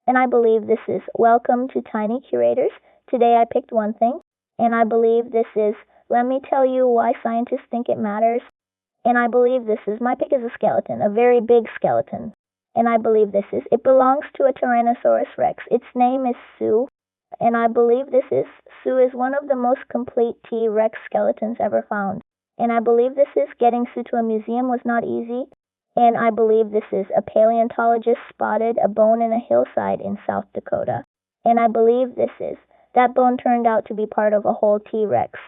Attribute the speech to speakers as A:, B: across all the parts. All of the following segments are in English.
A: And I believe this is welcome to Tiny Curators. Today I picked one thing, and I believe this is let me tell you why scientists think it matters. And I believe this is my pick is a skeleton, a very big skeleton. And I believe this is it belongs to a Tyrannosaurus rex. Its name is Sue, and I believe this is Sue is one of the most complete T-Rex skeletons ever found. And I believe this is getting Sue to a museum was not easy. And I believe this is a paleontologist spotted a bone in a hillside in South Dakota. And I believe this is that bone turned out to be part of a whole T-Rex.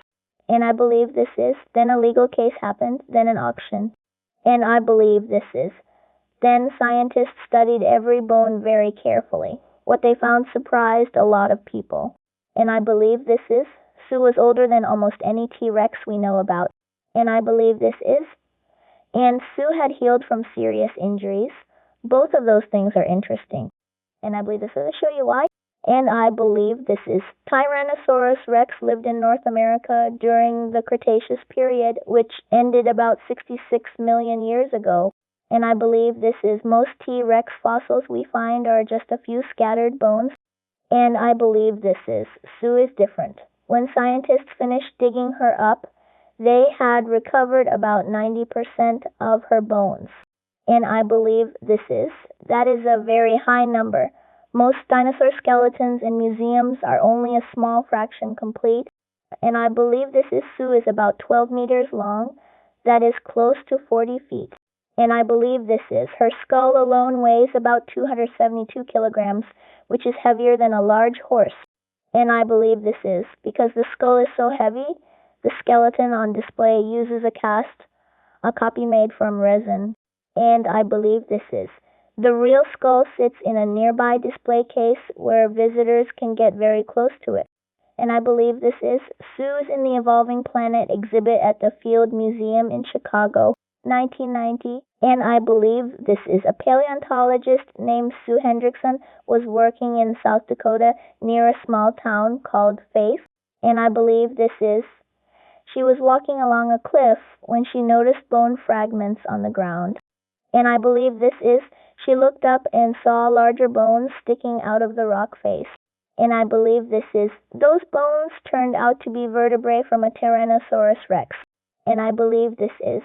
A: And I believe this is then a legal case happened, then an auction. And I believe this is then scientists studied every bone very carefully. What they found surprised a lot of people. And I believe this is Sue was older than almost any T-Rex we know about. And I believe this is and Sue had healed from serious injuries. Both of those things are interesting. And I believe this is to show you why. And I believe this is Tyrannosaurus rex lived in North America during the Cretaceous period, which ended about 66 million years ago. And I believe this is most T-Rex fossils we find are just a few scattered bones. And I believe this is Sue is different. When scientists finished digging her up, they had recovered about 90% of her bones. And I believe that is a very high number. Most dinosaur skeletons in museums are only a small fraction complete. And I believe Sue is about 12 meters long. That is close to 40 feet. And I believe her skull alone weighs about 272 kilograms, which is heavier than a large horse. And I believe because the skull is so heavy, the skeleton on display uses a copy made from resin. And I believe the real skull sits in a nearby display case where visitors can get very close to it. And I believe Sue's in the Evolving Planet exhibit at the Field Museum in Chicago, 1990. And I believe a paleontologist named Sue Hendrickson was working in South Dakota near a small town called Faith. And I believe she was walking along a cliff when she noticed bone fragments on the ground. And I believe she looked up and saw larger bones sticking out of the rock face. And I believe those bones turned out to be vertebrae from a Tyrannosaurus rex. And I believe the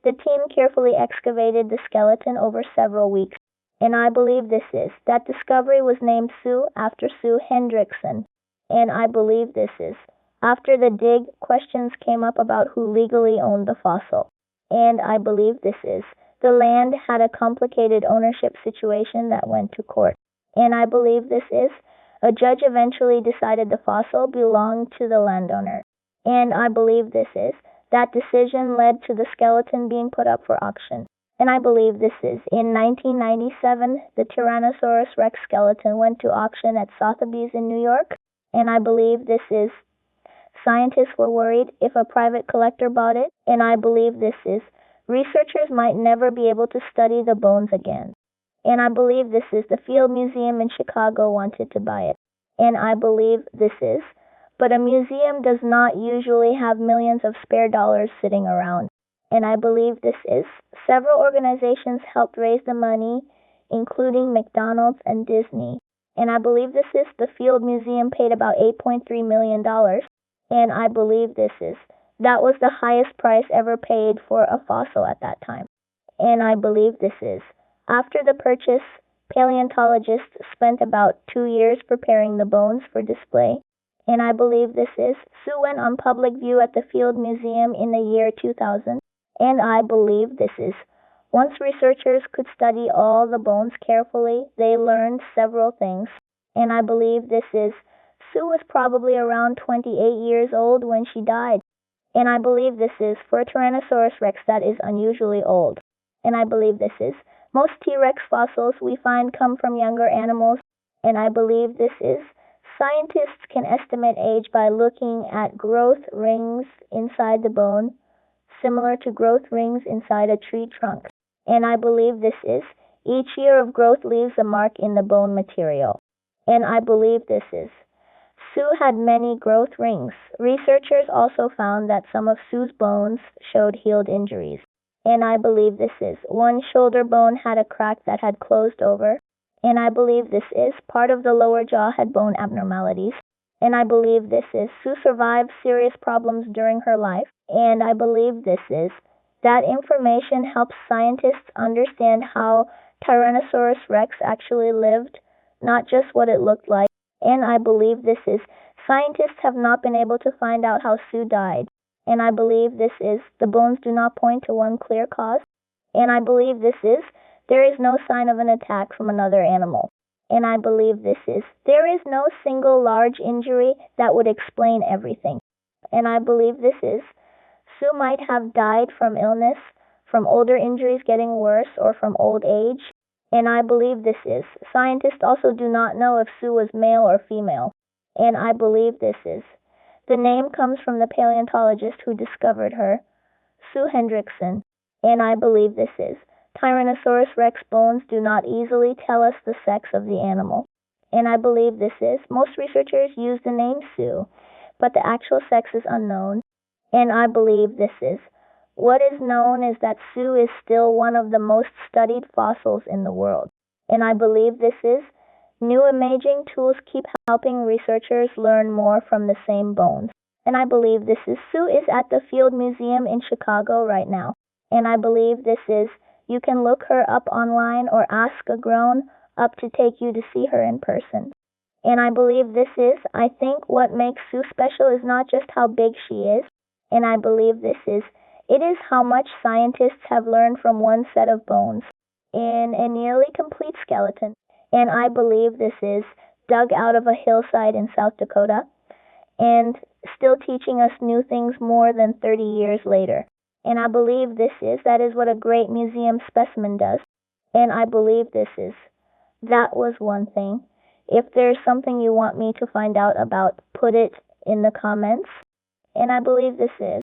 A: team carefully excavated the skeleton over several weeks. And I believe that discovery was named Sue after Sue Hendrickson. And I believe after the dig, questions came up about who legally owned the fossil. And I believe the land had a complicated ownership situation that went to court. And I believe a judge eventually decided the fossil belonged to the landowner. And I believe that decision led to the skeleton being put up for auction. And I believe in 1997, the Tyrannosaurus rex skeleton went to auction at Sotheby's in New York. And I believe scientists were worried if a private collector bought it. And I believe researchers might never be able to study the bones again. And I believe the Field Museum in Chicago wanted to buy it. And I believe but a museum does not usually have millions of spare dollars sitting around. And I believe several organizations helped raise the money, including McDonald's and Disney. And I believe the Field Museum paid about $8.3 million. And I believe that was the highest price ever paid for a fossil at that time. And I believe after the purchase, paleontologists spent about 2 years preparing the bones for display. And I believe Sue went on public view at the Field Museum in the year 2000. And I believe once researchers could study all the bones carefully, they learned several things. And I believe Sue was probably around 28 years old when she died. And I believe for a Tyrannosaurus rex, that is unusually old. And I believe most T-Rex fossils we find come from younger animals. And I believe scientists can estimate age by looking at growth rings inside the bone, similar to growth rings inside a tree trunk. And I believe each year of growth leaves a mark in the bone material. And I believe Sue had many growth rings. Researchers also found that some of Sue's bones showed healed injuries. And I believe one shoulder bone had a crack that had closed over. and I believe this is part of the lower jaw had bone abnormalities, and I believe this is Sue survived serious problems during her life, and I believe this is that information helps scientists understand how Tyrannosaurus rex actually lived, not just what it looked like, and I believe this is scientists have not been able to find out how Sue died, and I believe this is the bones do not point to one clear cause, and I believe this is there is no sign of an attack from another animal. And I believe this is there is no single large injury that would explain everything. And I believe this is Sue might have died from illness, from older injuries getting worse, or from old age. And I believe this is scientists also do not know if Sue was male or female. And I believe this is the name comes from the paleontologist who discovered her, Sue Hendrickson. And I believe this is Tyrannosaurus rex bones do not easily tell us the sex of the animal. And I believe this is most researchers use the name Sue, but the actual sex is unknown. And I believe this is what is known is that Sue is still one of the most studied fossils in the world. And I believe this is new imaging tools keep helping researchers learn more from the same bones. And I believe this is Sue is at the Field Museum in Chicago right now. And I believe this is you can look her up online or ask a grown-up to take you to see her in person. And I believe this is, I think what makes Sue special is not just how big she is, and I believe this is, it is how much scientists have learned from one set of bones in a nearly complete skeleton. And I believe this is dug out of a hillside in South Dakota and still teaching us new things more than 30 years later. And I believe that is what a great museum specimen does. And I believe that was one thing. If there's something you want me to find out about, put it in the comments. And I believe this is.